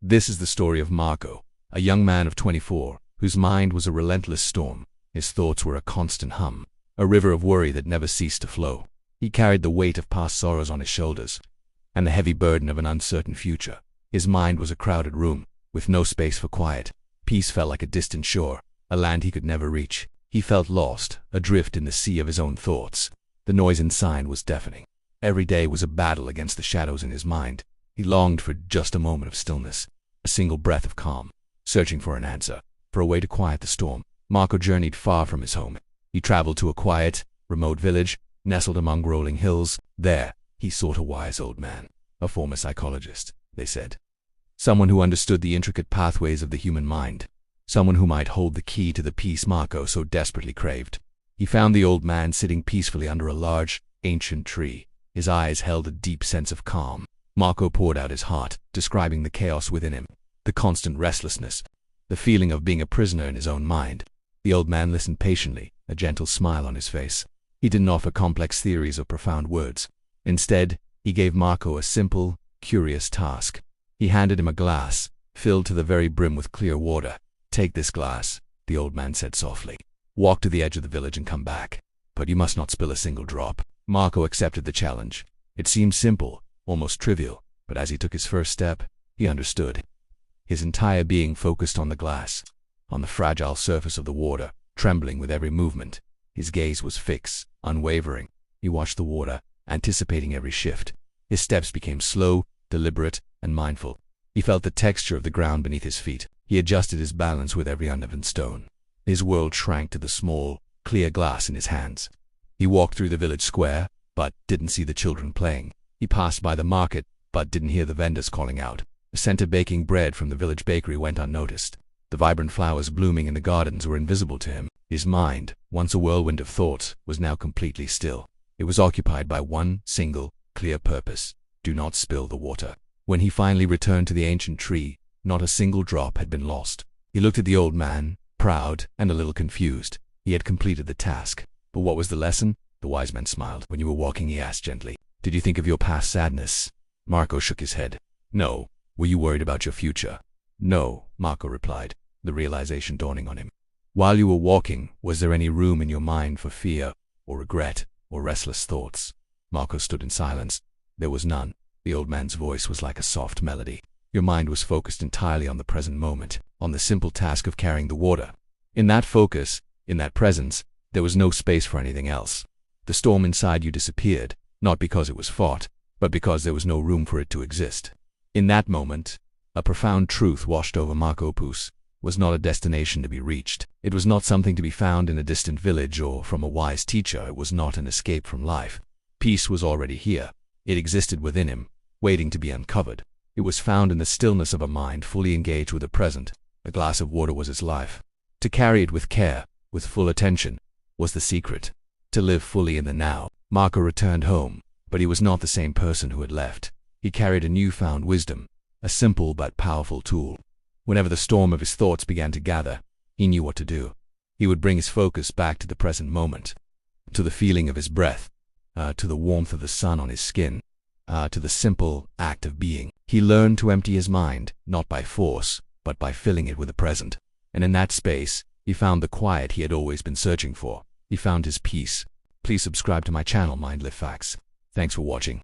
This is the story of Marco, a young man of 24, whose mind was a relentless storm. His thoughts were a constant hum, a river of worry that never ceased to flow. He carried the weight of past sorrows on his shoulders, and the heavy burden of an uncertain future. His mind was a crowded room, with no space for quiet. Peace felt like a distant shore, a land he could never reach. He felt lost, adrift in the sea of his own thoughts. The noise inside was deafening. Every day was a battle against the shadows in his mind. He longed for just a moment of stillness, a single breath of calm. Searching for an answer, for a way to quiet the storm, Marco journeyed far from his home. He traveled to a quiet, remote village, nestled among rolling hills. There, he sought a wise old man, a former psychologist, they said. Someone who understood the intricate pathways of the human mind. Someone who might hold the key to the peace Marco so desperately craved. He found the old man sitting peacefully under a large, ancient tree. His eyes held a deep sense of calm. Marco poured out his heart, describing the chaos within him, the constant restlessness, the feeling of being a prisoner in his own mind. The old man listened patiently, a gentle smile on his face. He didn't offer complex theories or profound words. Instead, he gave Marco a simple, curious task. He handed him a glass, filled to the very brim with clear water. "Take this glass," the old man said softly. "Walk to the edge of the village and come back. But you must not spill a single drop." Marco accepted the challenge. It seemed simple, almost trivial, but as he took his first step, he understood. His entire being focused on the glass, on the fragile surface of the water, trembling with every movement. His gaze was fixed, unwavering. He watched the water, anticipating every shift. His steps became slow, deliberate, and mindful. He felt the texture of the ground beneath his feet. He adjusted his balance with every uneven stone. His world shrank to the small, clear glass in his hands. He walked through the village square, but didn't see the children playing. He passed by the market, but didn't hear the vendors calling out. The scent of baking bread from the village bakery went unnoticed. The vibrant flowers blooming in the gardens were invisible to him. His mind, once a whirlwind of thoughts, was now completely still. It was occupied by one single, clear purpose: do not spill the water. When he finally returned to the ancient tree, not a single drop had been lost. He looked at the old man, proud and a little confused. He had completed the task. But what was the lesson? The wise man smiled. "When you were walking," he asked gently, "did you think of your past sadness?" Marco shook his head. "No." "Were you worried about your future?" "No," Marco replied, the realization dawning on him. "While you were walking, was there any room in your mind for fear, or regret, or restless thoughts?" Marco stood in silence. There was none. The old man's voice was like a soft melody. "Your mind was focused entirely on the present moment, on the simple task of carrying the water. In that focus, in that presence, there was no space for anything else. The storm inside you disappeared, not because it was fought, but because there was no room for it to exist." In that moment, a profound truth washed over Marco. Peace was not a destination to be reached. It was not something to be found in a distant village or from a wise teacher. It was not an escape from life. Peace was already here. It existed within him, waiting to be uncovered. It was found in the stillness of a mind fully engaged with the present. A glass of water was his life. To carry it with care, with full attention, was the secret. To live fully in the now. Marco returned home, but he was not the same person who had left. He carried a newfound wisdom, a simple but powerful tool. Whenever the storm of his thoughts began to gather, he knew what to do. He would bring his focus back to the present moment, to the feeling of his breath, to the warmth of the sun on his skin, to the simple act of being. He learned to empty his mind, not by force, but by filling it with the present. And in that space, he found the quiet he had always been searching for. He found his peace. Please subscribe to my channel, Mind Live Facts. Thanks for watching.